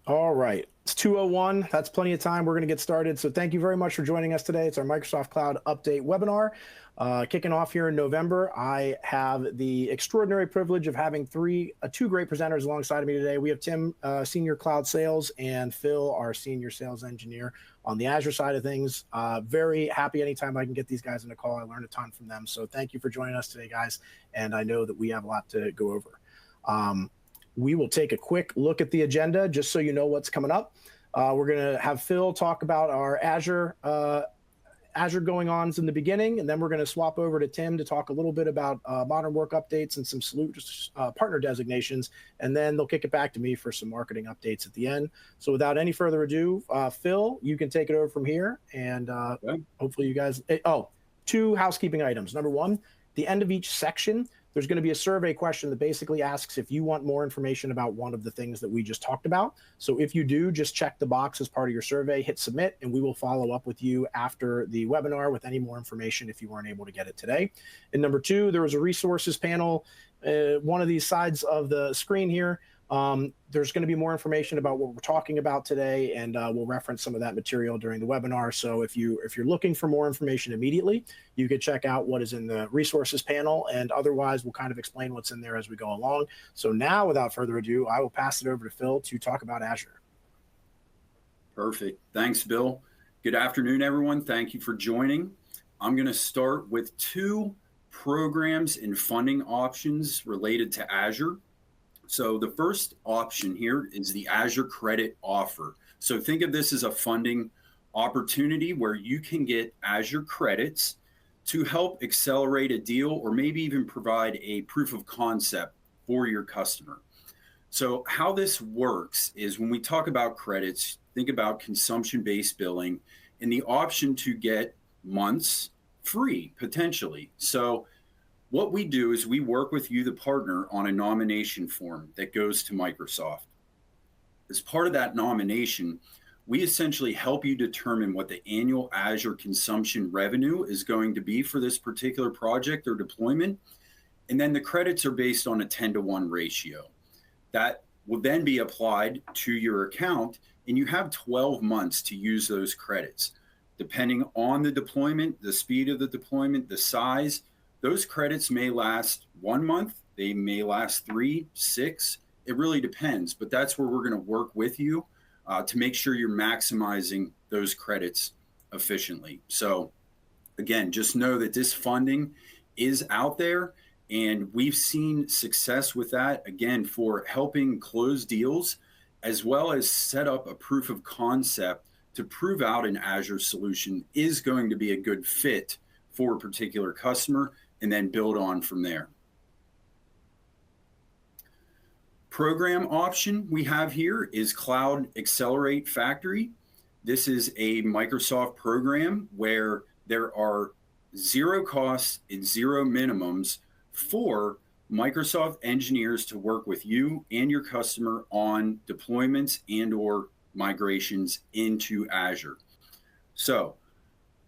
All right. It's 2:01. That's plenty of time. We're going to get started. So thank you very much for joining us today. It's our Microsoft Cloud Update webinar. Kicking off here in November, I have the extraordinary privilege of having two great presenters alongside of me today. We have Tim, Senior Cloud Sales, and Phil, our Senior Sales Engineer on the Azure side of things. Very happy anytime I can get these guys in a call. I learned a ton from them. So thank you for joining us today, guys. And I know that we have a lot to go over. We will take a quick look at the agenda just so you know what's coming up. We're going to have Phil talk about our Azure going-ons in the beginning, and then we're going to swap over to Tim to talk a little bit about modern work updates and some partner designations, and then they'll kick it back to me for some marketing updates at the end. So without any further ado, Phil, you can take it over from here, and hopefully you guys... two housekeeping items. Number one, the end of each section, there's going to be a survey question that basically asks if you want more information about one of the things that we just talked about. So if you do, just check the box as part of your survey, hit submit, and we will follow up with you after the webinar with any more information if you weren't able to get it today. And number two, there was a resources panel, one of these sides of the screen here. There's going to be more information about what we're talking about today, and we'll reference some of that material during the webinar. So if you're looking for more information immediately, you could check out what is in the resources panel, and otherwise we'll kind of explain what's in there as we go along. So now, without further ado, I will pass it over to Phil to talk about Azure. Perfect. Thanks, Bill. Good afternoon, everyone. Thank you for joining. I'm going to start with two programs and funding options related to Azure. So the first option here is the Azure Credit Offer. So think of this as a funding opportunity where you can get Azure credits to help accelerate a deal or maybe even provide a proof of concept for your customer. So how this works is when we talk about credits, think about consumption-based billing and the option to get months free, potentially. So what we do is we work with you, the partner, on a nomination form that goes to Microsoft. As part of that nomination, we essentially help you determine what the annual Azure consumption revenue is going to be for this particular project or deployment. And then the credits are based on a 10-to-1 ratio. That will then be applied to your account, and you have 12 months to use those credits. Depending on the deployment, the speed of the deployment, the size, those credits may last 1 month, they may last 3, 6, it really depends, but that's where we're gonna work with you to make sure you're maximizing those credits efficiently. So again, just know that this funding is out there and we've seen success with that, again, for helping close deals, as well as set up a proof of concept to prove out an Azure solution is going to be a good fit for a particular customer, and then build on from there. Program option we have here is Cloud Accelerate Factory. This is a Microsoft program where there are zero costs and zero minimums for Microsoft engineers to work with you and your customer on deployments and or migrations into Azure. So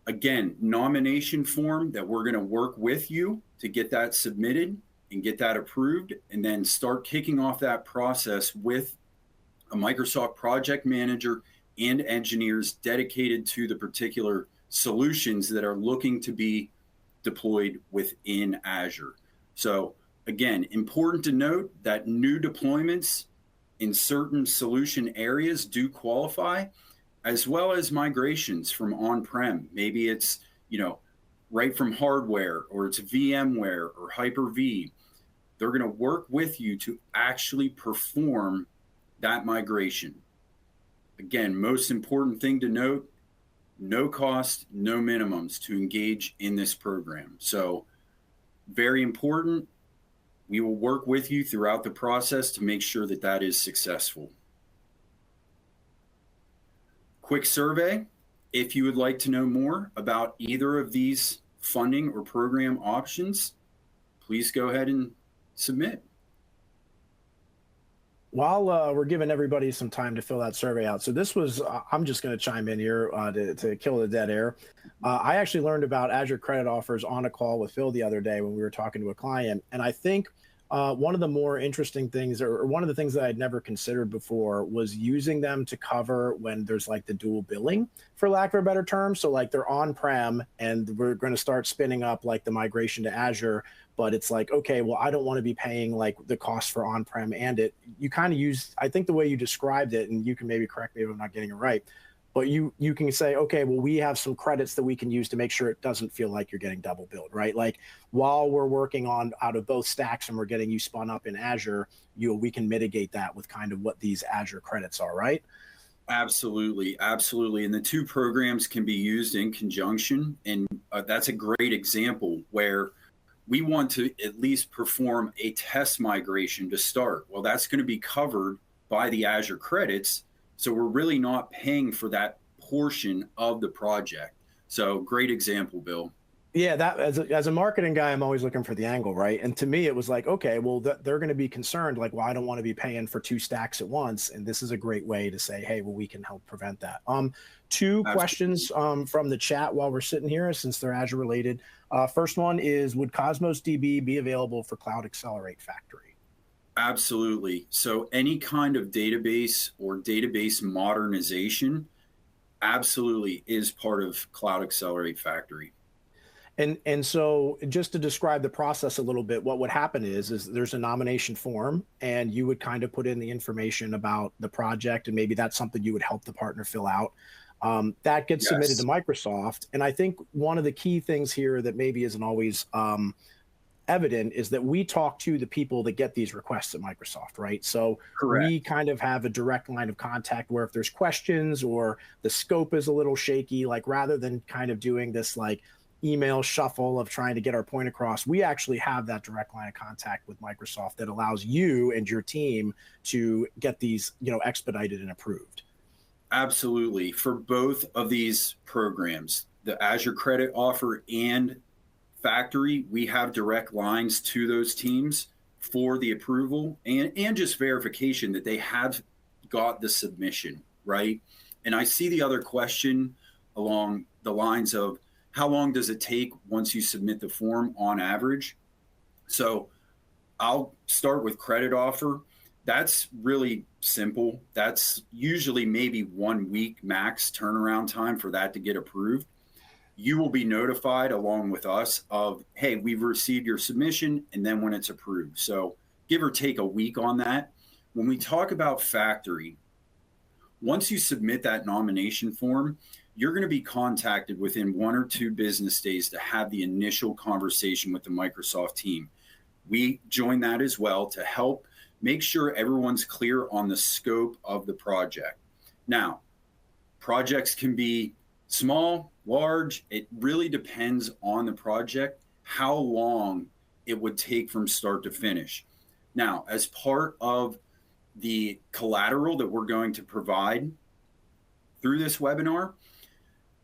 again, nomination form that we're going to work with you to get that submitted and get that approved, and then start kicking off that process with a Microsoft project manager and engineers dedicated to the particular solutions that are looking to be deployed within Azure. So again, important to note that new deployments in certain solution areas do qualify, as well as migrations from on-prem. Maybe it's, right from hardware, or it's VMware or Hyper-V. They're gonna work with you to actually perform that migration. Again, most important thing to note, no cost, no minimums to engage in this program. So very important. We will work with you throughout the process to make sure that that is successful. Quick survey. If you would like to know more about either of these funding or program options, please go ahead and submit. While we're giving everybody some time to fill that survey out, so this was, I'm just going to chime in here to kill the dead air. I actually learned about Azure credit offers on a call with Phil the other day when we were talking to a client, and I think one of the more interesting things, or one of the things that I'd never considered before, was using them to cover when there's like the dual billing, for lack of a better term. So like they're on-prem and we're going to start spinning up like the migration to Azure, but it's like, okay, well, I don't want to be paying like the cost for on-prem and you kind of use, I think the way you described it, and you can maybe correct me if I'm not getting it right, but you can say, okay, well, we have some credits that we can use to make sure it doesn't feel like you're getting double billed, right? Like while we're working on out of both stacks and we're getting you spun up in Azure, we can mitigate that with kind of what these Azure credits are, right? Absolutely, absolutely. And the two programs can be used in conjunction. And that's a great example where we want to at least perform a test migration to start. Well, that's going to be covered by the Azure credits. So we're really not paying for that portion of the project. So great example, Bill. Yeah, that as a marketing guy, I'm always looking for the angle, right? And to me, it was like, okay, well, they're going to be concerned, like, well, I don't want to be paying for two stacks at once, and this is a great way to say, hey, well, we can help prevent that. Two Absolutely. questions from the chat while we're sitting here, since they're Azure related. First one is, would Cosmos DB be available for Cloud Accelerate Factory? Absolutely. So any kind of database or database modernization absolutely is part of Cloud Accelerate Factory. And so just to describe the process a little bit, what would happen is there's a nomination form, and you would kind of put in the information about the project, and maybe that's something you would help the partner fill out. That gets submitted to Microsoft. And I think one of the key things here that maybe isn't always evident is that we talk to the people that get these requests at Microsoft, right? So Correct. we kind of have a direct line of contact where if there's questions or the scope is a little shaky, like rather than kind of doing this like email shuffle of trying to get our point across, we actually have that direct line of contact with Microsoft that allows you and your team to get these, expedited and approved. Absolutely. For both of these programs, the Azure Credit Offer and Factory, we have direct lines to those teams for the approval and just verification that they have got the submission, right? And I see the other question along the lines of, how long does it take once you submit the form on average? So I'll start with credit offer. That's really simple. That's usually maybe 1 week max turnaround time for that to get approved. You will be notified along with us of, hey, we've received your submission, and then when it's approved. So give or take a week on that. When we talk about Factory, once you submit that nomination form, you're going to be contacted within 1 or 2 business days to have the initial conversation with the Microsoft team. We join that as well to help make sure everyone's clear on the scope of the project. Now, projects can be small, large. It really depends on the project, how long it would take from start to finish. Now, as part of the collateral that we're going to provide through this webinar,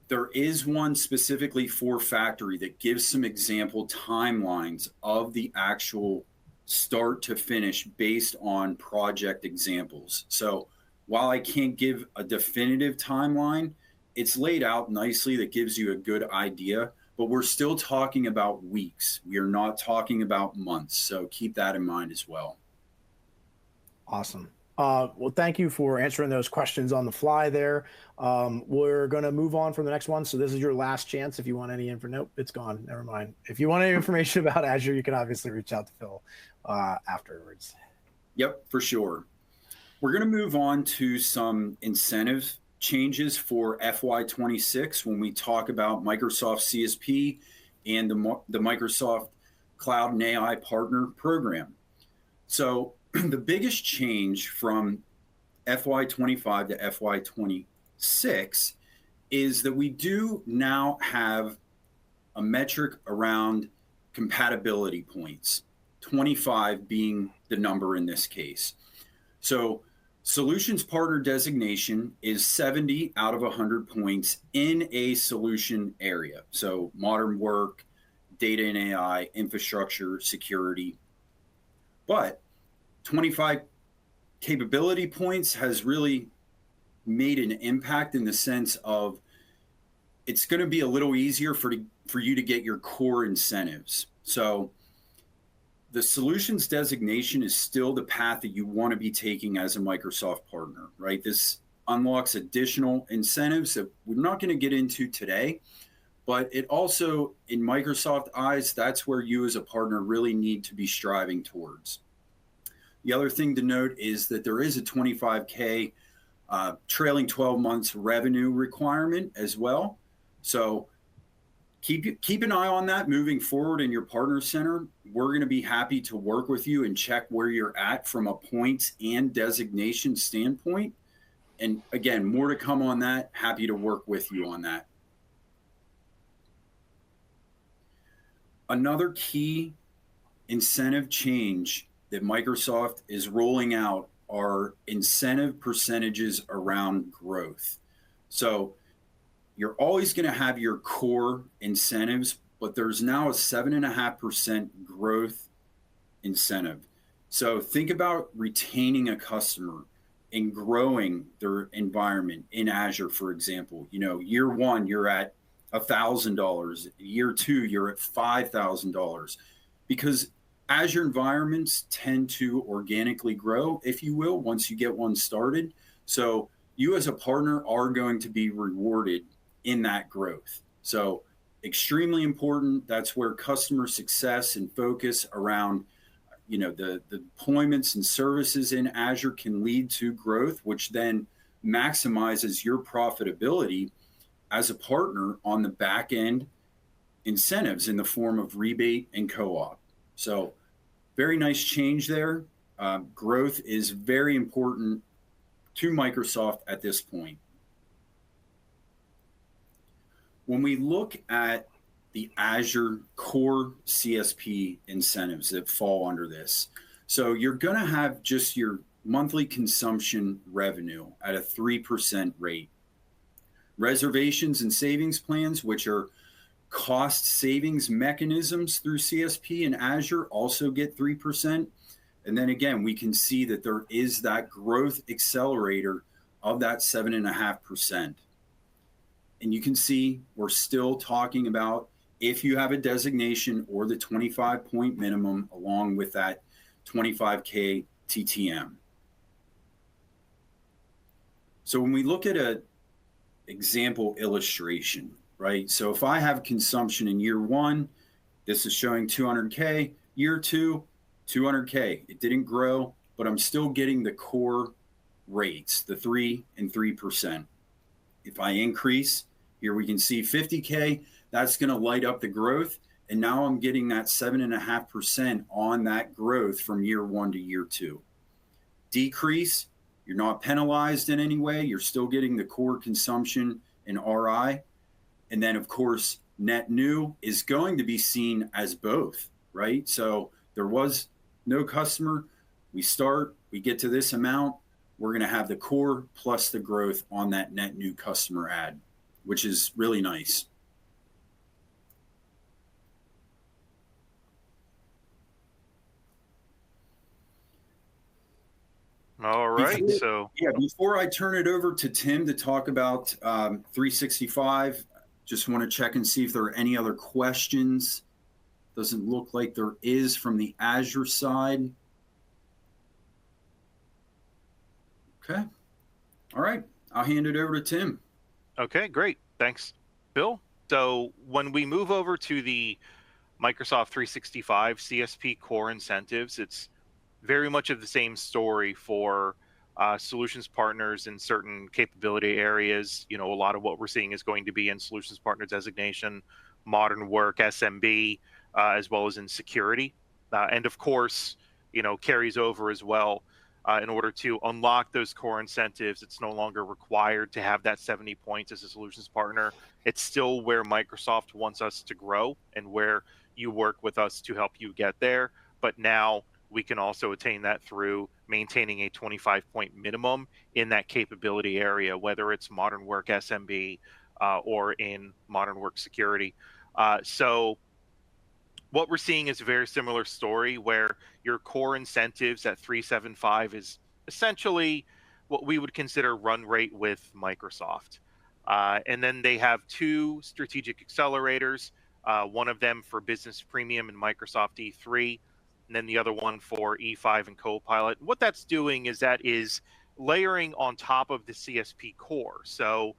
there is one specifically for Factory that gives some example timelines of the actual start to finish based on project examples. So while I can't give a definitive timeline, it's laid out nicely that gives you a good idea, but we're still talking about weeks. We are not talking about months. So keep that in mind as well. Awesome. Well, thank you for answering those questions on the fly there. We're going to move on from the next one. So this is your last chance. If you want any info, nope, it's gone. Never mind. If you want any information about Azure, you can obviously reach out to Phil afterwards. Yep, for sure. We're going to move on to some incentive changes for FY26 when we talk about Microsoft CSP and the Microsoft Cloud and AI Partner Program. So the biggest change from FY25 to FY26 is that we do now have a metric around compatibility points, 25 being the number in this case. So solutions partner designation is 70 out of 100 points in a solution area. So modern work, data and AI, infrastructure, security. But 25 capability points has really made an impact in the sense of it's going to be a little easier for you to get your core incentives. So the solutions designation is still the path that you want to be taking as a Microsoft partner, right? This unlocks additional incentives that we're not going to get into today, but it also, in Microsoft eyes, that's where you as a partner really need to be striving towards. The other thing to note is that there is a 25K trailing 12 months revenue requirement as well. So keep an eye on that moving forward in your partner center. We're going to be happy to work with you and check where you're at from a points and designation standpoint. And again, more to come on that. Happy to work with you on that. Another key incentive change that Microsoft is rolling out are incentive percentages around growth. So you're always going to have your core incentives, but there's now a 7.5% growth incentive. So think about retaining a customer and growing their environment in Azure, for example. Year one, you're at $1,000. Year two, you're at $5,000, because Azure environments tend to organically grow, if you will, once you get one started. So you as a partner are going to be rewarded in that growth. So extremely important. That's where customer success and focus around the deployments and services in Azure can lead to growth, which then maximizes your profitability as a partner on the back end incentives in the form of rebate and co-op. So very nice change there. Growth is very important to Microsoft at this point. When we look at the Azure core CSP incentives that fall under this, so you're going to have just your monthly consumption revenue at a 3% rate. Reservations and savings plans, which are cost savings mechanisms through CSP and Azure, also get 3%. And then again, we can see that there is that growth accelerator of that 7.5%. And you can see we're still talking about if you have a designation or the 25-point minimum along with that 25K TTM. So when we look at an example illustration, right? So if I have consumption in year one, this is showing 200K. Year two, 200K. It didn't grow, but I'm still getting the core rates, the 3 and 3%. If I increase, here we can see 50K, that's going to light up the growth. And now I'm getting that 7.5% on that growth from year one to year two. Decrease, you're not penalized in any way. You're still getting the core consumption and RI. And then, of course, net new is going to be seen as both, right? So there was no customer. We start, we get to this amount. We're going to have the core plus the growth on that net new customer add, which is really nice. All right. Before I turn it over to Tim to talk about 365, just want to check and see if there are any other questions. Doesn't look like there is from the Azure side. Okay. All right. I'll hand it over to Tim. Okay, great. Thanks, Bill. So when we move over to the Microsoft 365 CSP core incentives, it's very much of the same story for solutions partners in certain capability areas. A lot of what we're seeing is going to be in solutions partner designation, modern work, SMB, as well as in security. And of course, carries over as well. In order to unlock those core incentives, it's no longer required to have that 70 points as a solutions partner. It's still where Microsoft wants us to grow and where you work with us to help you get there. But now we can also attain that through maintaining a 25-point minimum in that capability area, whether it's modern work SMB or in modern work security. So what we're seeing is a very similar story where your core incentives at 375 is essentially what we would consider run rate with Microsoft. And then they have two strategic accelerators, one of them for business premium and Microsoft E3. and then the other one for E5 and Copilot. What that's doing is that is layering on top of the CSP core. So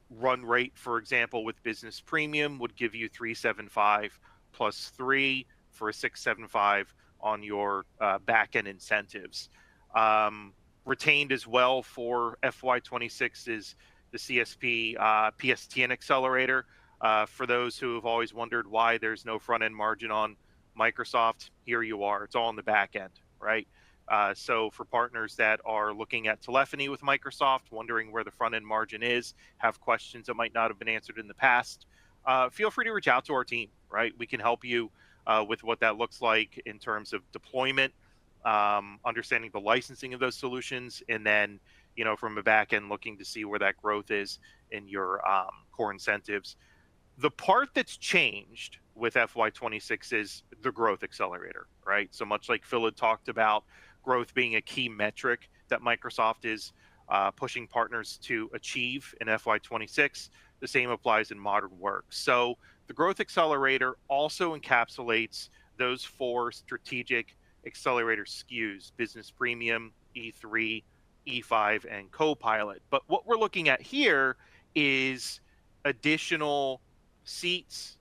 run rate, for example, with Business Premium would give you 375 plus 3 for a 675 on your back-end incentives. Retained as well for FY26 is the CSP PSTN accelerator. For those who have always wondered why there's no front-end margin on Microsoft, here you are. It's all on the back end, right? So for partners that are looking at telephony with Microsoft, wondering where the front-end margin is, have questions that might not have been answered in the past, feel free to reach out to our team, right? We can help you with what that looks like in terms of deployment, understanding the licensing of those solutions, and then, from a back end, looking to see where that growth is in your core incentives. The part that's changed with FY26 is the growth accelerator, right? So much like Phil had talked about growth being a key metric that Microsoft is pushing partners to achieve in FY26, the same applies in modern work. So the growth accelerator also encapsulates those 4 strategic accelerator SKUs: Business Premium, E3, E5, and Copilot. But what we're looking at here is additional seats,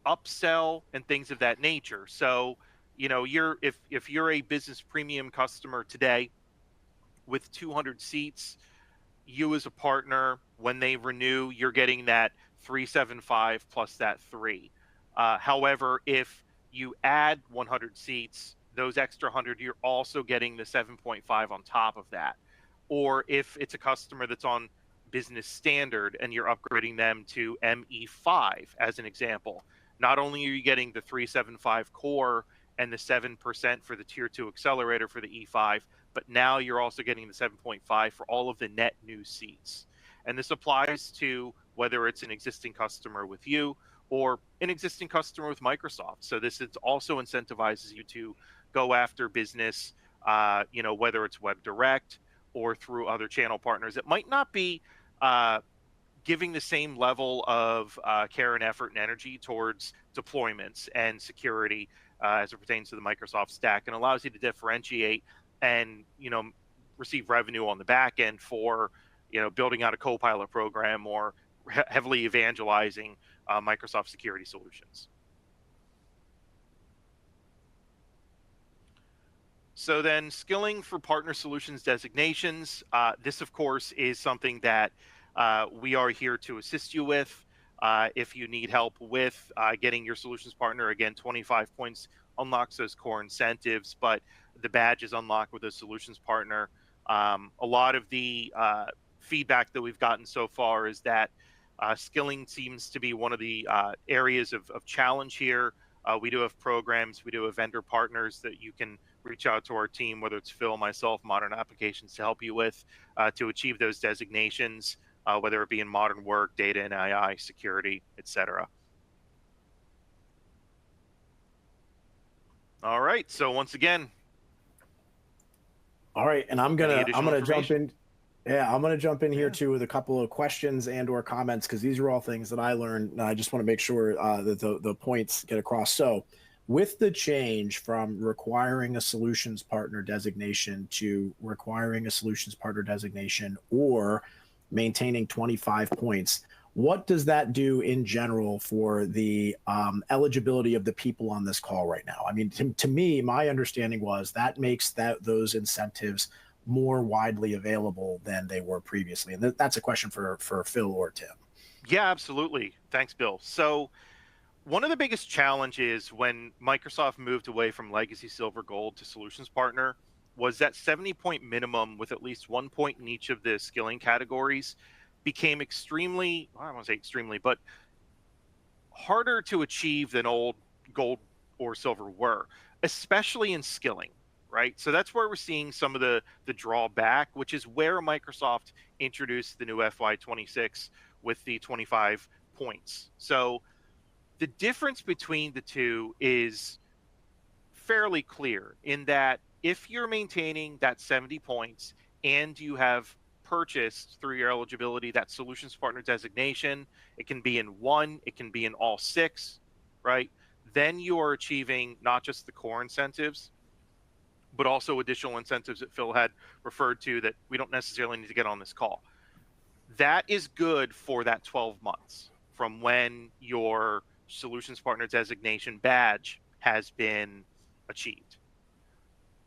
upsell, and things of that nature. So, if you're a Business Premium customer today with 200 seats, you as a partner, when they renew, you're getting that 375 plus that 3. However, if you add 100 seats, those extra 100, you're also getting the 7.5 on top of that. Or if it's a customer that's on Business Standard and you're upgrading them to ME5, as an example, not only are you getting the 375 core and the 7% for the Tier 2 accelerator for the E5, but now you're also getting the 7.5 for all of the net new seats. And this applies to whether it's an existing customer with you or an existing customer with Microsoft. So this also incentivizes you to go after business, whether it's Web Direct or through other channel partners. It might not be giving the same level of care and effort and energy towards deployments and security as it pertains to the Microsoft stack, and allows you to differentiate and receive revenue on the back end for building out a Copilot program or heavily evangelizing Microsoft security solutions. So then, skilling for partner solutions designations. This, of course, is something that we are here to assist you with. If you need help with getting your solutions partner, again, 25 points unlocks those core incentives, but the badge is unlocked with a solutions partner. A lot of the feedback that we've gotten so far is that skilling seems to be one of the areas of challenge here. We do have programs, we do have vendor partners that you can reach out to our team, whether it's Phil, myself, Modern Applications, to help you with to achieve those designations, whether it be in modern work, data and AI, security, etc. All right. So once again. All right, and I'm gonna jump in. Yeah, I'm gonna jump in here too with a couple of questions and/or comments, because these are all things that I learned, and I just want to make sure that the points get across. So, with the change from requiring a solutions partner designation to requiring a solutions partner designation or maintaining 25 points, what does that do in general for the eligibility of the people on this call right now? I mean, to me, my understanding was that makes those incentives more widely available than they were previously. And that's a question for Phil or Tim. Yeah, absolutely. Thanks, Bill. So one of the biggest challenges when Microsoft moved away from Legacy Silver Gold to Solutions Partner was that 70-point minimum with at least 1 point in each of the skilling categories became extremely, well, I don't want to say extremely, but harder to achieve than old gold or silver were, especially in skilling, right? So that's where we're seeing some of the drawback, which is where Microsoft introduced the new FY26 with the 25 points. So the difference between the two is fairly clear in that if you're maintaining that 70 points and you have purchased through your eligibility that solutions partner designation, it can be in one, it can be in all 6, right? then you are achieving not just the core incentives, but also additional incentives that Phil had referred to that we don't necessarily need to get on this call. That is good for that 12 months from when your solutions partner designation badge has been achieved.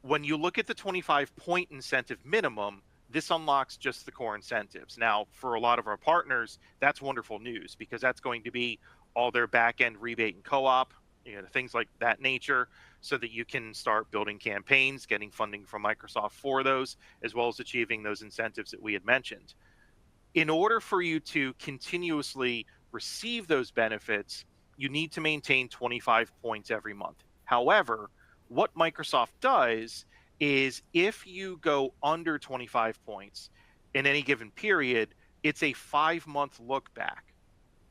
When you look at the 25-point incentive minimum, this unlocks just the core incentives. Now, for a lot of our partners, that's wonderful news because that's going to be all their back-end rebate and co-op, things like that nature, so that you can start building campaigns, getting funding from Microsoft for those, as well as achieving those incentives that we had mentioned. In order for you to continuously receive those benefits, you need to maintain 25 points every month. However, what Microsoft does is if you go under 25 points in any given period, it's a 5-month look back.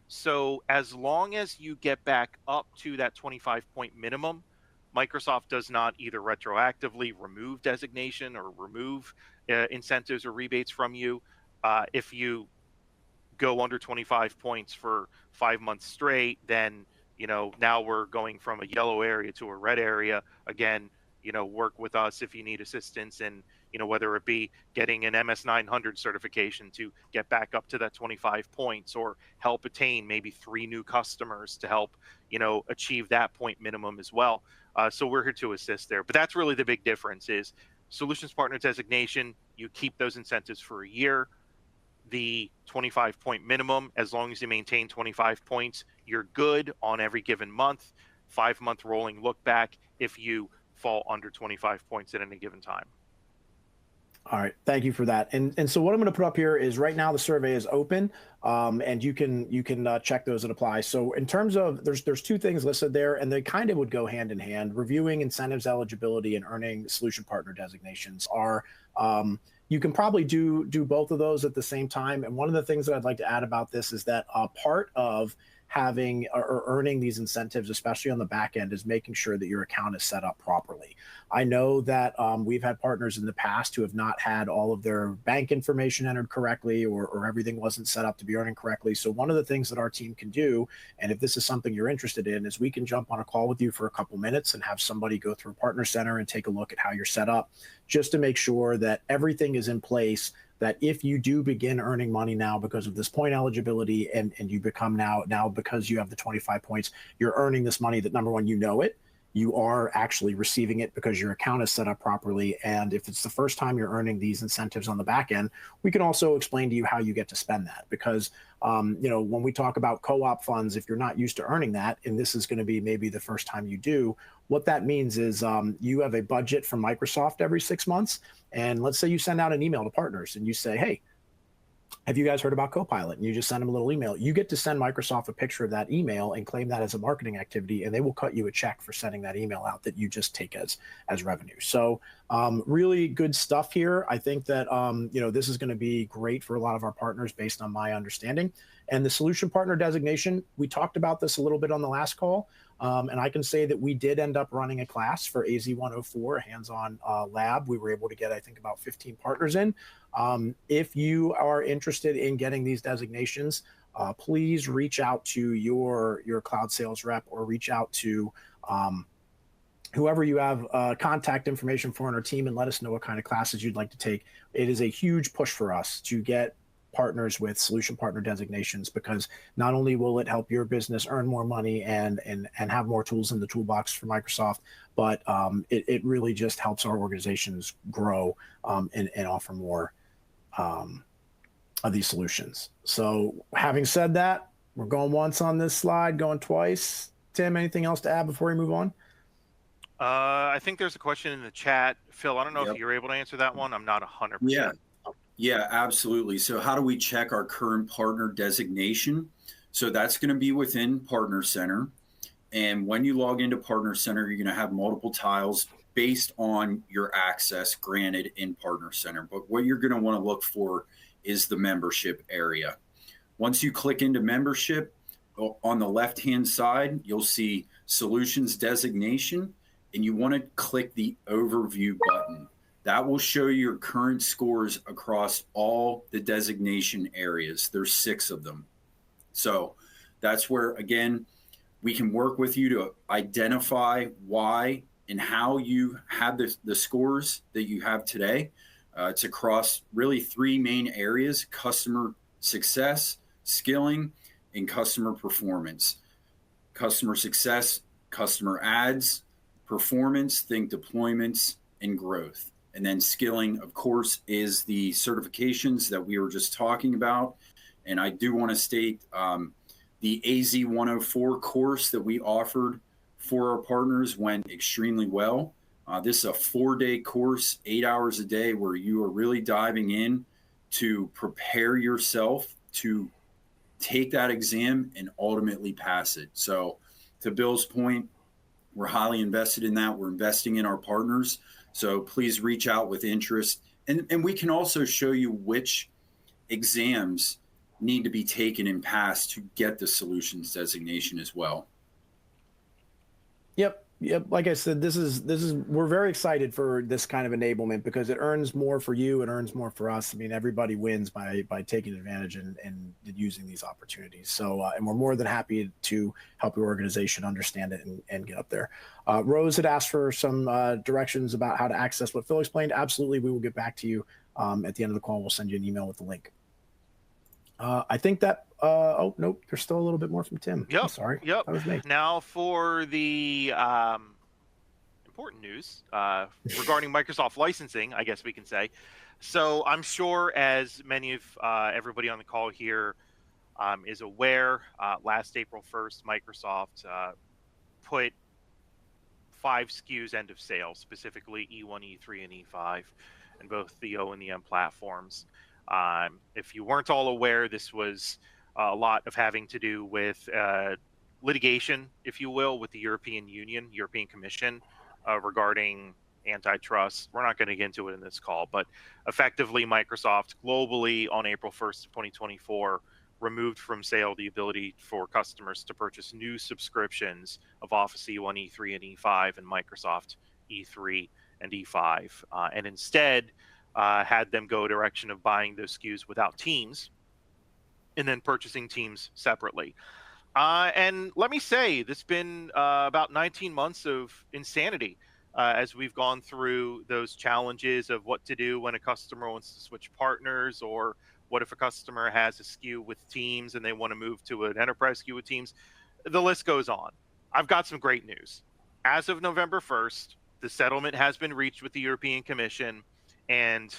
So as long as you get back up to that 25-point minimum, Microsoft does not either retroactively remove designation or remove incentives or rebates from you. If you go under 25 points for 5 months straight, then now we're going from a yellow area to a red area. Again, work with us if you need assistance, and whether it be getting an MS 900 certification to get back up to that 25 points, or help attain maybe 3 new customers to help achieve that point minimum as well. So we're here to assist there. But that's really the big difference is solutions partner designation. You keep those incentives for a year. The 25-point minimum, as long as you maintain 25 points, you're good on every given month. 5-month rolling look back if you fall under 25 points at any given time. All right, thank you for that. And so what I'm going to put up here is right now the survey is open, and you can check those and apply. So in terms of there's 2 things listed there, and they kind of would go hand in hand. Reviewing incentives eligibility and earning solution partner designations are you can probably do both of those at the same time. And one of the things that I'd like to add about this is that part of having or earning these incentives, especially on the back end, is making sure that your account is set up properly. I know that we've had partners in the past who have not had all of their bank information entered correctly, or everything wasn't set up to be earning correctly. So one of the things that our team can do, and if this is something you're interested in, is we can jump on a call with you for a couple minutes and have somebody go through Partner Center and take a look at how you're set up, just to make sure that everything is in place, that if you do begin earning money now because of this point eligibility, and you become now because you have the 25 points, you're earning this money, that number one, you are actually receiving it because your account is set up properly. And if it's the first time you're earning these incentives on the back end, we can also explain to you how you get to spend that. Because when we talk about co-op funds, if you're not used to earning that, and this is going to be maybe the first time you do, what that means is you have a budget from Microsoft every 6 months. And let's say you send out an email to partners and you say, hey, have you guys heard about Copilot? And you just send them a little email. You get to send Microsoft a picture of that email and claim that as a marketing activity, and they will cut you a check for sending that email out that you just take as revenue. So really good stuff here. I think that this is going to be great for a lot of our partners based on my understanding. And the solution partner designation, we talked about this a little bit on the last call. And I can say that we did end up running a class for AZ-104, a hands-on lab. We were able to get, I think, about 15 partners in. If you are interested in getting these designations, please reach out to your cloud sales rep, or reach out to whoever you have contact information for in our team, and let us know what kind of classes you'd like to take. It is a huge push for us to get partners with solution partner designations, because not only will it help your business earn more money and have more tools in the toolbox for Microsoft, but it really just helps our organizations grow and offer more of these solutions. So having said that, we're going once on this slide, going twice. Tim, anything else to add before we move on? I think there's a question in the chat. Phil, I don't know if you're able to answer that one. I'm not 100%. Yeah, absolutely. So how do we check our current partner designation? So that's going to be within Partner Center. And when you log into Partner Center, you're going to have multiple tiles based on your access granted in Partner Center. But what you're going to want to look for is the membership area. Once you click into membership, on the left-hand side, you'll see Solutions Designation, and you want to click the Overview button. That will show your current scores across all the designation areas. There's 6 of them. So that's where, again, We can work with you to identify why and how you have the scores that you have today. It's across really three main areas: customer success, skilling, and customer performance. Customer success, customer ads; performance, think deployments and growth. And then skilling, of course, is the certifications that we were just talking about. And I do want to state the AZ 104 course that we offered for our partners went extremely well. This is a 4-day course, 8 hours a day, where you are really diving in to prepare yourself to take that exam and ultimately pass it. So to Bill's point, we're highly invested in that. We're investing in our partners. So please reach out with interest. And we can also show you which exams need to be taken and passed to get the solutions designation as well. Yep. Like I said, we're very excited for this kind of enablement because it earns more for you. It earns more for us. I mean, everybody wins by taking advantage and using these opportunities. So, and we're more than happy to help your organization understand it and get up there. Rose had asked for some directions about how to access what Phil explained. Absolutely. We will get back to you at the end of the call. We'll send you an email with the link. I think that, oh, nope, there's still a little bit more from Tim. Yep. I'm sorry. Yep. That was me. Now for the important news regarding Microsoft licensing, I guess we can say. So I'm sure as many of everybody on the call here is aware, last April 1st, Microsoft put 5 SKUs end of sale, specifically E1, E3, and E5, and both the O and the M platforms. If you weren't all aware, this was a lot of having to do with litigation, if you will, with the European Union, European Commission, regarding antitrust. We're not going to get into it in this call, but effectively Microsoft globally on April 1st of 2024 removed from sale the ability for customers to purchase new subscriptions of Office E1, E3, and E5 and Microsoft E3 and E5, and instead had them go direction of buying those SKUs without Teams and then purchasing Teams separately. And let me say, this has been about 19 months of insanity as we've gone through those challenges of what to do when a customer wants to switch partners, or what if a customer has a SKU with Teams and they want to move to an enterprise SKU with Teams. The list goes on. I've got some great news. As of November 1st, the settlement has been reached with the European Commission. And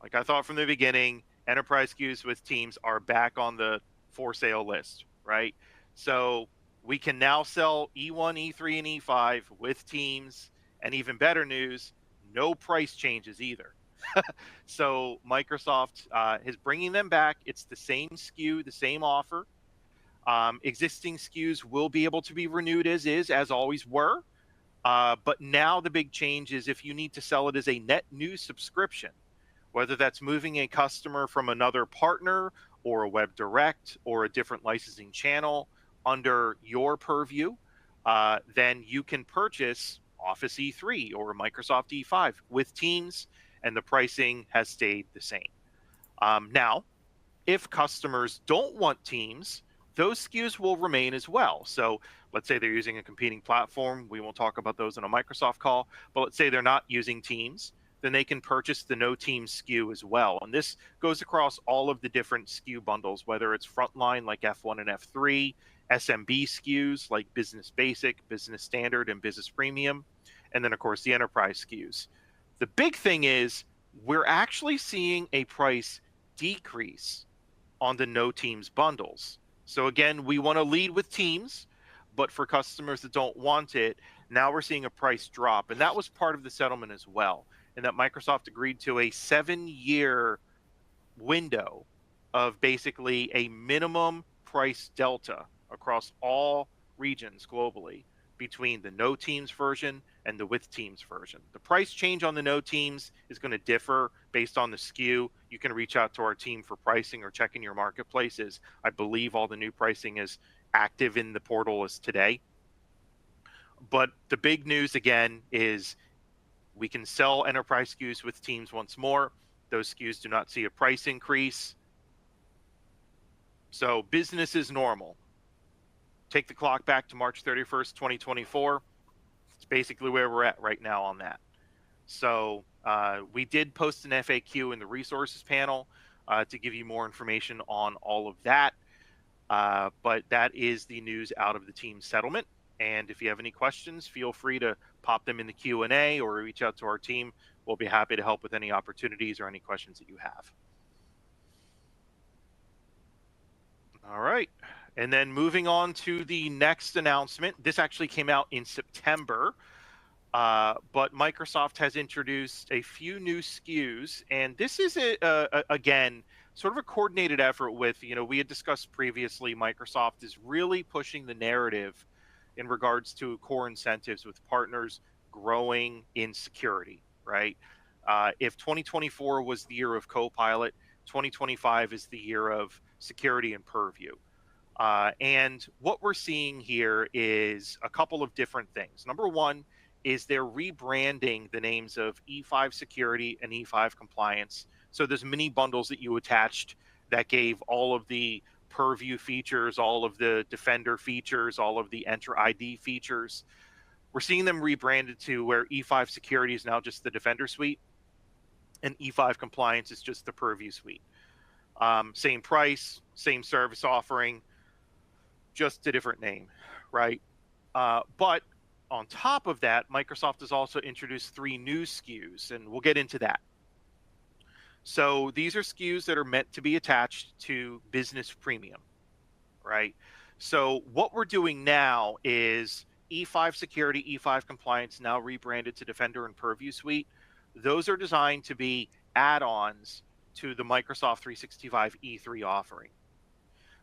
like I thought from the beginning, enterprise SKUs with Teams are back on the for sale list, right? So we can now sell E1, E3, and E5 with Teams, and even better news, no price changes either. So Microsoft is bringing them back. It's the same SKU, the same offer. Existing SKUs will be able to be renewed as is, as always were. But now the big change is if you need to sell it as a net new subscription, whether that's moving a customer from another partner or a web direct or a different licensing channel under your purview, then you can purchase Office E3 or Microsoft E5 with Teams, and the pricing has stayed the same. Now, if customers don't want Teams, those SKUs will remain as well. So let's say they're using a competing platform. We won't talk about those in a Microsoft call, but let's say they're not using Teams, then they can purchase the no Teams SKU as well. And this goes across all of the different SKU bundles, whether it's frontline like F1 and F3, SMB SKUs like Business Basic, Business Standard, and Business Premium, and then of course the enterprise SKUs. The big thing is we're actually seeing a price decrease on the no Teams bundles. So again, we want to lead with Teams, but for customers that don't want it, now we're seeing a price drop. And that was part of the settlement as well, and that Microsoft agreed to a 7-year window of basically a minimum price delta across all regions globally between the no Teams version and the with Teams version. The price change on the no Teams is going to differ based on the SKU. You can reach out to our team for pricing or check in your marketplaces. I believe all the new pricing is active in the portal as today. But the big news again is we can sell enterprise SKUs with Teams once more. Those SKUs do not see a price increase. So business is normal. take the clock back to March 31st, 2024. It's basically where we're at right now on that. So we did post an FAQ in the resources panel to give you more information on all of that. But that is the news out of the team settlement. And if you have any questions, feel free to pop them in the Q&A or reach out to our team. We'll be happy to help with any opportunities or any questions that you have. All right. And then moving on to the next announcement. This actually came out in September, but Microsoft has introduced a few new SKUs. And this is, again, sort of a coordinated effort with, we had discussed previously, Microsoft is really pushing the narrative in regards to core incentives with partners growing in security, right? If 2024 was the year of Copilot, 2025 is the year of security and purview. And what we're seeing here is a couple of different things. Number one is they're rebranding the names of E5 security and E5 compliance. So there's mini bundles that you attached that gave all of the purview features, all of the defender features, all of the enter ID features. We're seeing them rebranded to where E5 security is now just the defender suite and E5 compliance is just the purview suite. Same price, same service offering, just a different name, right? But on top of that, Microsoft has also introduced 3 new SKUs, and we'll get into that. So these are SKUs that are meant to be attached to Business Premium, right? So what we're doing now is E5 Security, E5 Compliance, now rebranded to Defender and Purview Suite. Those are designed to be add-ons to the Microsoft 365 E3 offering.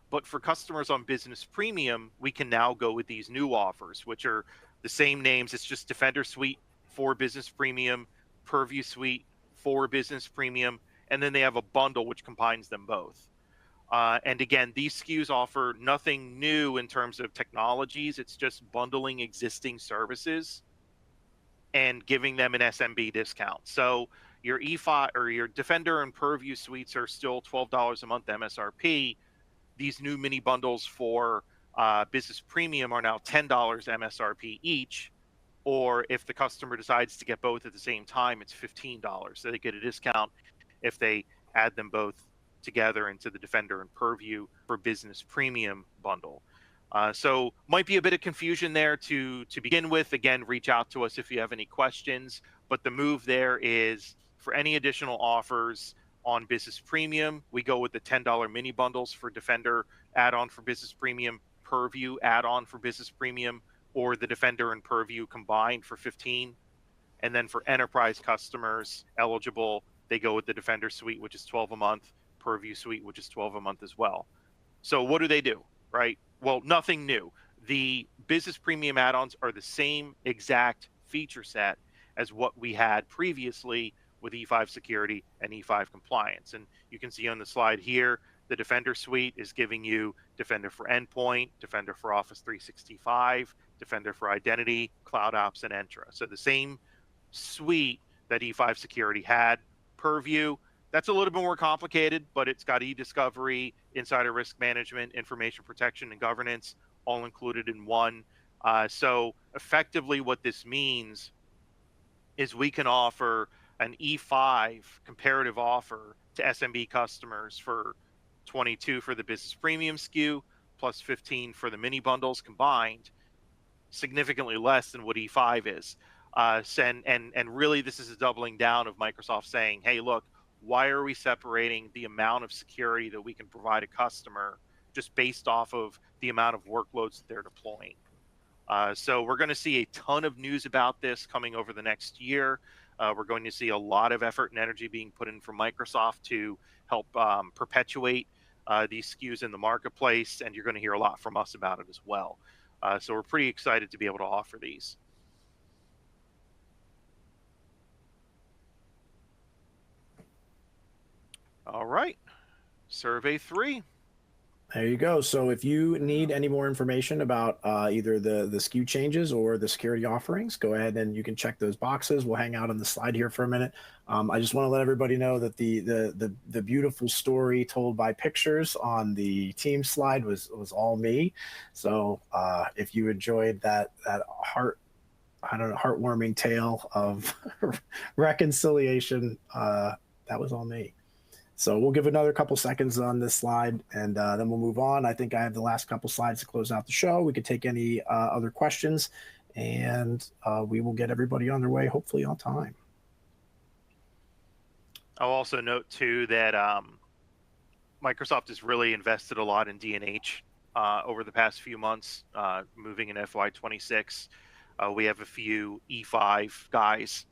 But for customers on Business Premium, we can now go with these new offers, which are the same names. It's just Defender Suite for Business Premium, Purview Suite for Business Premium, and then they have a bundle which combines them both. And again, these SKUs offer nothing new in terms of technologies. It's just bundling existing services and giving them an SMB discount. So your E5 or your Defender and Purview suites are still $12 a month MSRP. These new mini bundles for Business Premium are now $10 MSRP each. Or if the customer decides to get both at the same time, it's $15. So they get a discount if they add them both together into the Defender and Purview for Business Premium bundle. So might be a bit of confusion there to begin with. Again, reach out to us if you have any questions. But the move there is for any additional offers on Business Premium, we go with the $10 mini bundles for Defender add-on for Business Premium, Purview add-on for Business Premium, or the Defender and Purview combined for $15. And then for enterprise customers eligible, they go with the Defender Suite, which is $12 a month, Purview Suite, which is $12 a month as well. So what do? Right? Well, nothing new. The Business Premium add-ons are the same exact feature set as what we had previously with E5 Security and E5 Compliance. And you can see on the slide here, the Defender Suite is giving you Defender for Endpoint, Defender for Office 365, Defender for Identity, Cloud Ops, and Entra. So the same suite that E5 Security had. Purview, that's a little bit more complicated, but it's got e-discovery, insider risk management, information protection, and governance all included in one. So effectively what this means is we can offer an E5 comparative offer to SMB customers for $22 for the Business Premium SKU, plus $15 for the mini bundles combined, significantly less than what E5 is. And really, this is a doubling down of Microsoft saying, hey, look, why are we separating the amount of security that we can provide a customer just based off of the amount of workloads that they're deploying? So we're going to see a ton of news about this coming over the next year. We're going to see a lot of effort and energy being put in from Microsoft to help perpetuate these SKUs in the marketplace, and you're going to hear a lot from us about it as well. So we're pretty excited to be able to offer these. All right, survey 3. There you go. So if you need any more information about either the SKU changes or the security offerings, go ahead and you can check those boxes. We'll hang out on the slide here for a minute. I just want to let everybody know that the beautiful story told by pictures on the team slide was all me. So if you enjoyed that heartwarming tale of reconciliation, that was all me. So we'll give another couple seconds on this slide, and then we'll move on. I think I have the last couple slides to close out the show. We could take any other questions, and we will get everybody on their way, hopefully on time. I'll also note, too, that Microsoft has really invested a lot in D&H over the past few months, moving in FY26. We have a few E5 guys,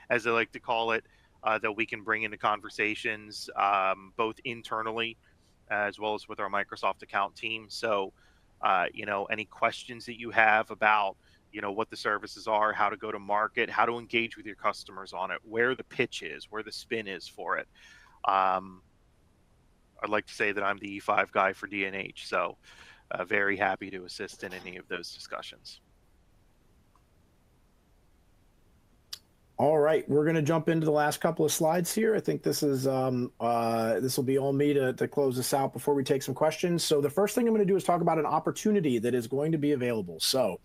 as they like to call it, that we can bring into conversations, both internally as well as with our Microsoft account team. So, any questions that you have about, what the services are, how to go to market, how to engage with your customers on it, where the pitch is, where the spin is for it. I'd like to say that I'm the E5 guy for D&H, so very happy to assist in any of those discussions. All right, we're going to jump into the last couple of slides here. I think this is this will be all me to close this out before we take some questions. So the first thing I'm going to do is talk about an opportunity that is going to be available. So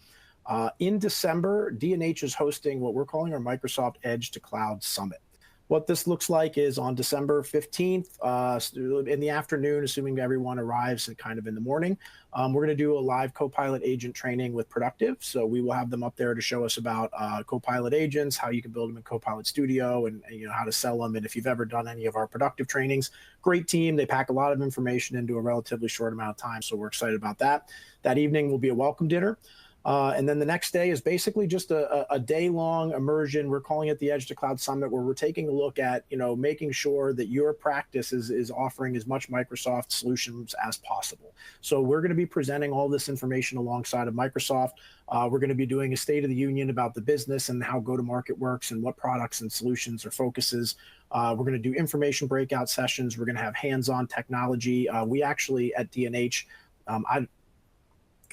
in December, D&H is hosting what we're calling our Microsoft Edge to Cloud Summit. What this looks like is on December 15th in the afternoon, assuming everyone arrives kind of in the morning, we're going to do a live Copilot agent training with Productive. So we will have them up there to show us about Copilot agents, how you can build them in Copilot Studio, and how to sell them. And if you've ever done any of our Productive trainings, great team. They pack a lot of information into a relatively short amount of time. So we're excited about that. That evening will be a welcome dinner. And then the next day is basically just a day-long immersion. We're calling it the Edge to Cloud Summit, where we're taking a look at, making sure that your practice is offering as much Microsoft solutions as possible. So we're going to be presenting all this information alongside of Microsoft. We're going to be doing a State of the Union about the business and how go-to-market works and what products and solutions or focuses. We're going to do information breakout sessions. We're going to have hands-on technology. We actually, at D&H,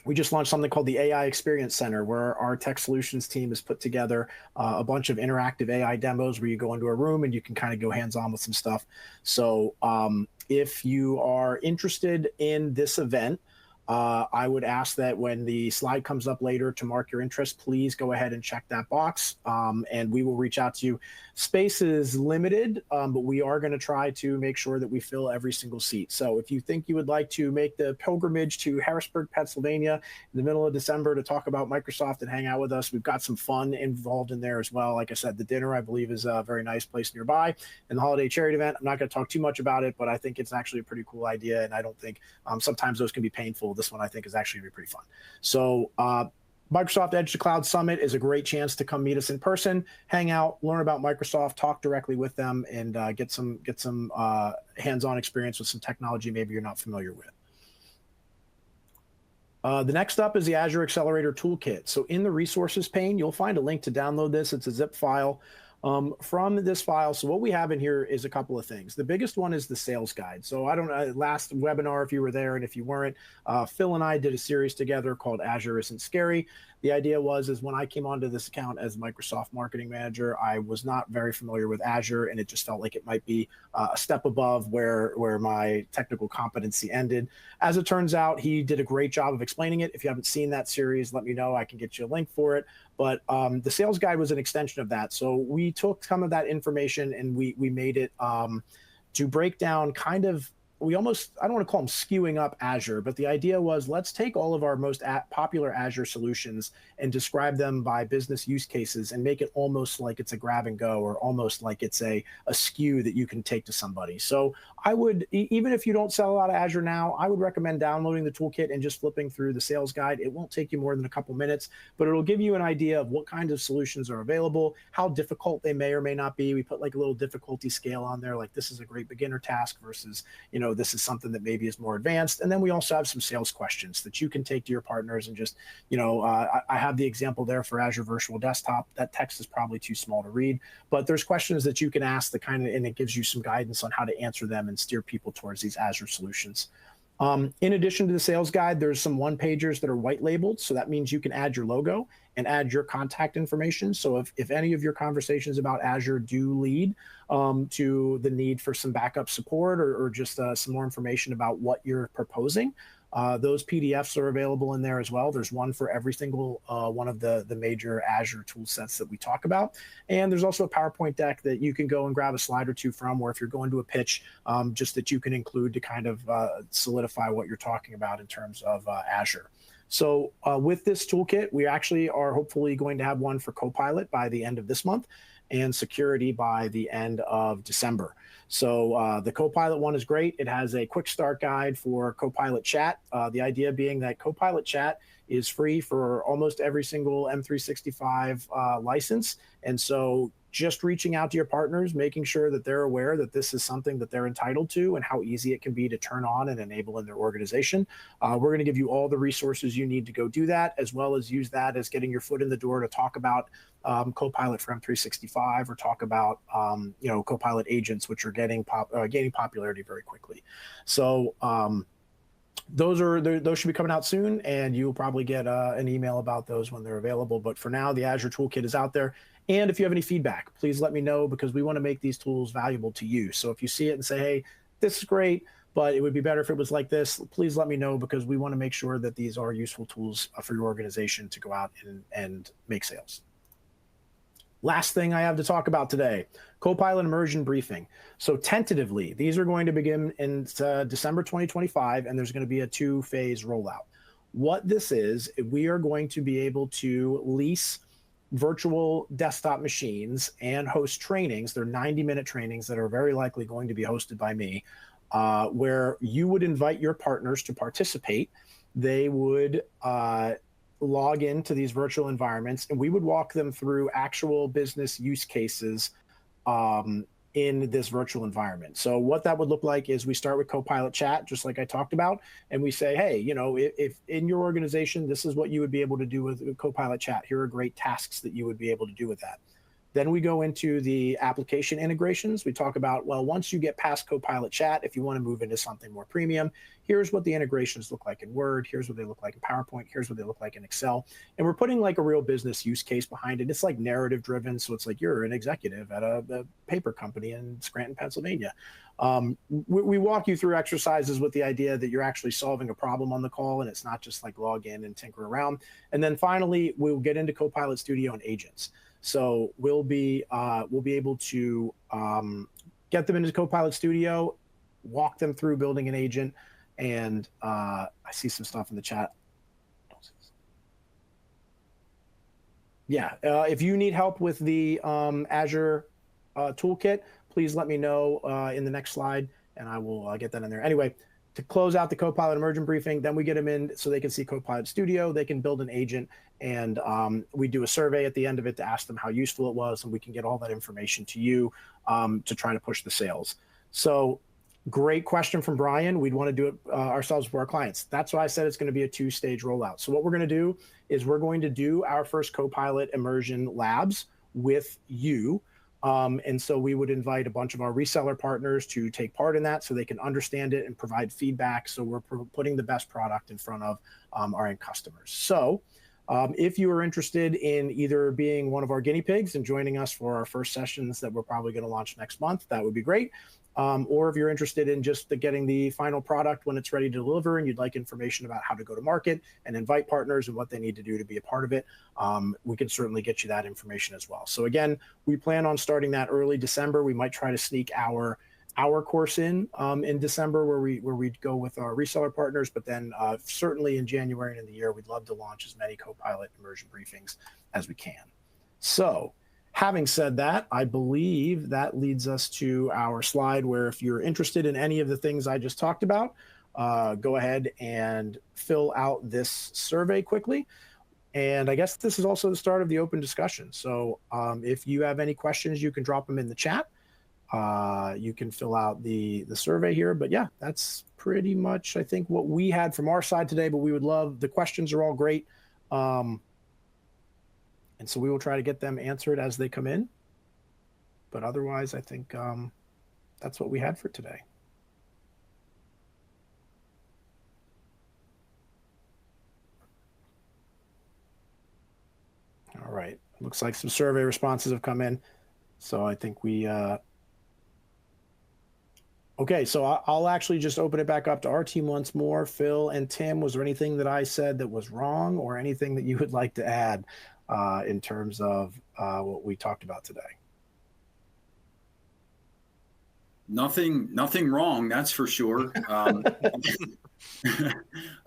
we just launched something called the AI Experience Center, where our tech solutions team has put together a bunch of interactive AI demos where you go into a room and you can kind of go hands-on with some stuff. So if you are interested in this event, I would ask that when the slide comes up later to mark your interest, please go ahead and check that box, and we will reach out to you. Space is limited, but we are going to try to make sure that we fill every single seat. So if you think you would like to make the pilgrimage to Harrisburg, Pennsylvania in the middle of December to talk about Microsoft and hang out with us, we've got some fun involved in there as well. Like I said, the dinner, I believe, is a very nice place nearby. And the holiday charity event, I'm not going to talk too much about it, but I think it's actually a pretty cool idea, and I don't think sometimes those can be painful. This one I think is actually going to be pretty fun. So Microsoft Edge to Cloud Summit is a great chance to come meet us in person, hang out, learn about Microsoft, talk directly with them, and get some hands-on experience with some technology maybe you're not familiar with. The next up is the Azure Accelerator Toolkit. So in the resources pane, you'll find a link to download this. It's a zip file. From this file, so what we have in here is a couple of things. The biggest one is the sales guide. So I don't know, last webinar, if you were there, and if you weren't, Phil and I did a series together called Azure Isn't Scary. The idea is when I came onto this account as Microsoft Marketing Manager, I was not very familiar with Azure, and it just felt like it might be a step above where my technical competency ended. As it turns out, he did a great job of explaining it. If you haven't seen that series, let me know. I can get you a link for it. But the sales guide was an extension of that. So we took some of that information and we made it to break down kind of, I don't want to call them skewing up Azure, but the idea was let's take all of our most popular Azure solutions and describe them by business use cases and make it almost like it's a grab and go, or almost like it's a SKU that you can take to somebody. So I would, even if you don't sell a lot of Azure now, I would recommend downloading the toolkit and just flipping through the sales guide. It won't take you more than a couple minutes, but it'll give you an idea of what kinds of solutions are available, how difficult they may or may not be. We put like a little difficulty scale on there, like this is a great beginner task versus, this is something that maybe is more advanced. And then we also have some sales questions that you can take to your partners and just, I have the example there for Azure Virtual Desktop. That text is probably too small to read, but there's questions that you can ask and it gives you some guidance on how to answer them and steer people towards these Azure solutions. In addition to the sales guide, there's some one-pagers that are white labeled. So that means you can add your logo and add your contact information. So if any of your conversations about Azure do lead to the need for some backup support or just some more information about what you're proposing, those PDFs are available in there as well. There's one for every single one of the major Azure tool sets that we talk about. And there's also a PowerPoint deck that you can go and grab a slide or two from, or if you're going to a pitch, just that you can include to kind of solidify what you're talking about in terms of Azure. So with this toolkit, we actually are hopefully going to have one for Copilot by the end of this month and security by the end of December. So the Copilot one is great. It has a quick start guide for Copilot chat. The idea being that Copilot chat is free for almost every single M365 license. And so just reaching out to your partners, making sure that they're aware that this is something that they're entitled to and how easy it can be to turn on and enable in their organization. We're going to give you all the resources you need to go do that, as well as use that as getting your foot in the door to talk about Copilot for M365 or talk about Copilot agents, which are gaining popularity very quickly. So those should be coming out soon, and you'll probably get an email about those when they're available. But for now, the Azure Toolkit is out there. And if you have any feedback, please let me know, because we want to make these tools valuable to you. So if you see it and say, hey, this is great, but it would be better if it was like this, please let me know, because we want to make sure that these are useful tools for your organization to go out and make sales. Last thing I have to talk about today, Copilot immersion briefing. So tentatively, these are going to begin in December 2025, and there's going to be a 2-phase rollout. What this is, we are going to be able to lease virtual desktop machines and host trainings. They're 90-minute trainings that are very likely going to be hosted by me, where you would invite your partners to participate. They would log into these virtual environments, and we would walk them through actual business use cases in this virtual environment. So what that would look like is we start with Copilot chat, just like I talked about, and we say, hey, if in your organization, this is what you would be able to do with Copilot chat. Here are great tasks that you would be able to do with that. Then we go into the application integrations. We talk about, well, once you get past Copilot chat, if you want to move into something more premium, here's what the integrations look like in Word. Here's what they look like in PowerPoint. Here's what they look like in Excel. And we're putting like a real business use case behind it. It's like narrative driven. So it's like you're an executive at a paper company in Scranton, Pennsylvania. We walk you through exercises with the idea that you're actually solving a problem on the call, and it's not just like log in and tinker around. And then finally, we'll get into Copilot Studio and agents. So we'll be able to get them into Copilot Studio, walk them through building an agent, and I see some stuff in the chat. Yeah, if you need help with the Azure toolkit, please let me know in the next slide, and I will get that in there. Anyway, to close out the Copilot immersion briefing, then we get them in so they can see Copilot Studio, they can build an agent, and we do a survey at the end of it to ask them how useful it was, and we can get all that information to you to try to push the sales. So great question from Brian. We'd want to do it ourselves for our clients. That's why I said it's going to be a 2-stage rollout. So what we're going to do is we're going to do our first Copilot immersion labs with you. And so we would invite a bunch of our reseller partners to take part in that so they can understand it and provide feedback. So we're putting the best product in front of our end customers. So if you are interested in either being one of our guinea pigs and joining us for our first sessions that we're probably going to launch next month, that would be great. Or if you're interested in just getting the final product when it's ready to deliver and you'd like information about how to go to market and invite partners and what they need to do to be a part of it, we can certainly get you that information as well. So again, we plan on starting that early December. We might try to sneak our course in December where we go with our reseller partners, but then certainly in January and in the year, we'd love to launch as many Copilot immersion briefings as we can. So having said that, I believe that leads us to our slide where if you're interested in any of the things I just talked about, go ahead and fill out this survey quickly. And I guess this is also the start of the open discussion. So if you have any questions, you can drop them in the chat. You can fill out the survey here. But yeah, that's pretty much, I think, what we had from our side today. But we would love, the questions are all great. And so we will try to get them answered as they come in. But otherwise, I think that's what we had for today. Looks like some survey responses have come in. So I think we, okay, so I'll actually just open it back up to our team once more. Phil and Tim, was there anything that I said that was wrong or anything that you would like to add in terms of what we talked about today? Nothing wrong, that's for sure.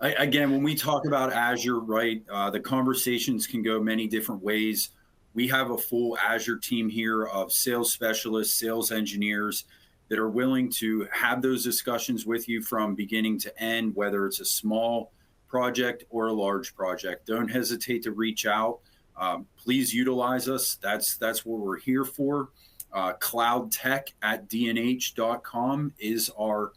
Again, when we talk about Azure, right, the conversations can go many different ways. We have a full Azure team here of sales specialists, sales engineers that are willing to have those discussions with you from beginning to end, whether it's a small project or a large project. Don't hesitate to reach out. Please utilize us. That's what we're here for. cloudtech@dnh.com is our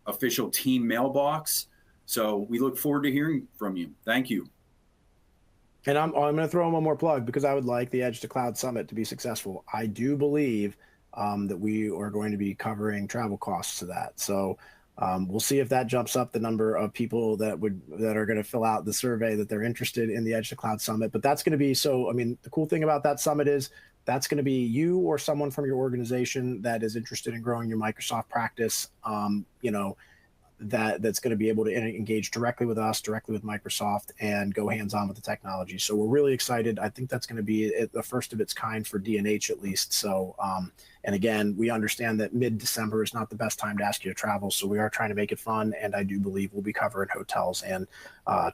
official team mailbox. So we look forward to hearing from you. Thank you. And I'm going to throw in one more plug because I would like the Edge to Cloud Summit to be successful. I do believe that we are going to be covering travel costs to that. So we'll see if that jumps up the number of people that are going to fill out the survey that they're interested in the Edge to Cloud Summit. But that's going to be, so, I mean, the cool thing about that summit is that's going to be you or someone from your organization that is interested in growing your Microsoft practice, you know, that's going to be able to engage directly with us, directly with Microsoft, and go hands-on with the technology. So we're really excited. I think that's going to be the first of its kind for D&H at least. So, and again, we understand that mid-December is not the best time to ask you to travel. So we are trying to make it fun. And I do believe we'll be covering hotels and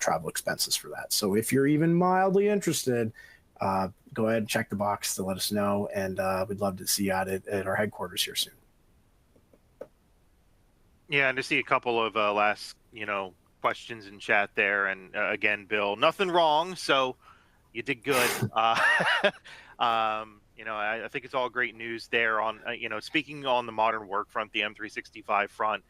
travel expenses for that. So if you're even mildly interested, go ahead and check the box to let us know. And we'd love to see you out at our headquarters here soon. Yeah, and to see a couple of last, questions in chat there. And again, Bill, nothing wrong, so you did good. I think it's all great news there on, speaking on the modern work front, the M365 front,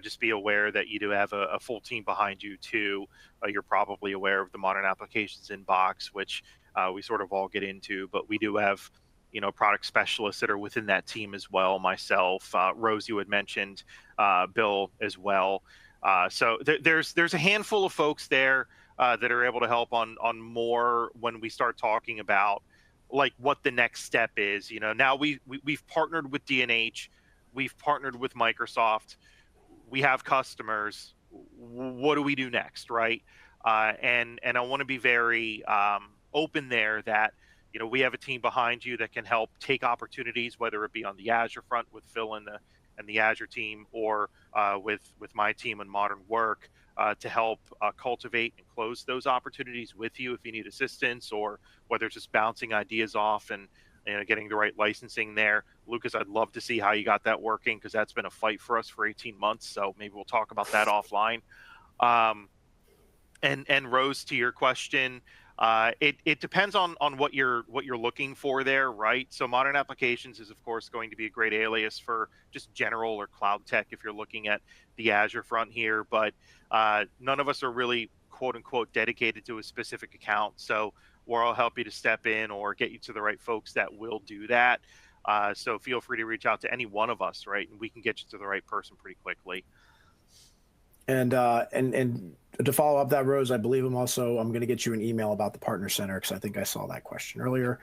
just be aware that you do have a full team behind you too. You're probably aware of the modern applications inbox, which we sort of all get into, but we do have product specialists that are within that team as well. Myself, Rose, you had mentioned, Bill as well. So there's a handful of folks there that are able to help on more when we start talking about like what the next step is. Now we've partnered with D&H, we've partnered with Microsoft, we have customers. What do we do next, right? And I want to be very open there that we have a team behind you that can help take opportunities, whether it be on the Azure front with Phil and the Azure team, or with my team in Modern Work to help cultivate and close those opportunities with you if you need assistance, or whether it's just bouncing ideas off and getting the right licensing there. Lucas, I'd love to see how you got that working, because that's been a fight for us for 18 months. So maybe we'll talk about that offline. And Rose, to your question, it depends on what you're looking for there, right? So modern applications is of course going to be a great alias for just general or cloud tech if you're looking at the Azure front here, but none of us are really quote unquote dedicated to a specific account. So we'll help you to step in or get you to the right folks that will do that. So feel free to reach out to any one of us, right? And we can get you to the right person pretty quickly. And to follow up that, Rose, I believe I'm going to get you an email about the Partner Center, because I think I saw that question earlier.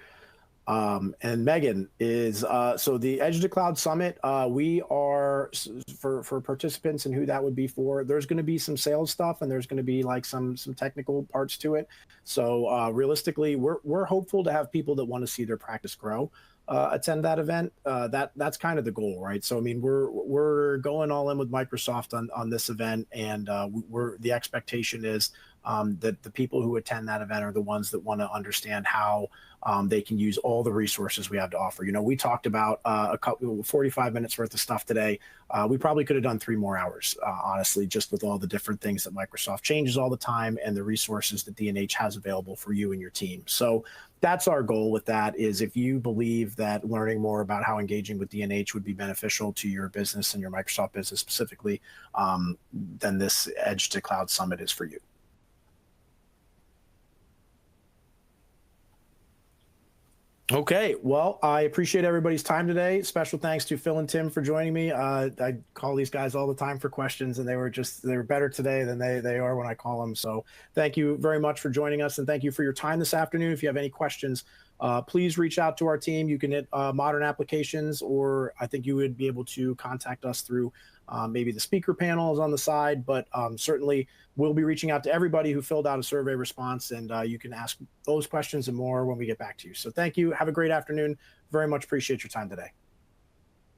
And Megan is, so the Edge to Cloud Summit, we are, for participants and who that would be for, there's going to be some sales stuff and there's going to be like some technical parts to it. So realistically, we're hopeful to have people that want to see their practice grow attend that event. That's kind of the goal, right? So I mean, we're going all in with Microsoft on this event, and the expectation is that the people who attend that event are the ones that want to understand how they can use all the resources we have to offer. We talked about 45 minutes worth of stuff today. We probably could have done 3 more hours, honestly, just with all the different things that Microsoft changes all the time and the resources that D&H has available for you and your team. So that's our goal with that, is if you believe that learning more about how engaging with D&H would be beneficial to your business and your Microsoft business specifically, then this Edge to Cloud Summit is for you. Okay, well, I appreciate everybody's time today. Special thanks to Phil and Tim for joining me. I call these guys all the time for questions, and they were better today than they are when I call them. So thank you very much for joining us, and thank you for your time this afternoon. If you have any questions, please reach out to our team. You can hit Modern Applications, or I think you would be able to contact us through maybe the speaker panels on the side, but certainly we'll be reaching out to everybody who filled out a survey response, and you can ask those questions and more when we get back to you. So thank you. Have a great afternoon. Very much appreciate your time today.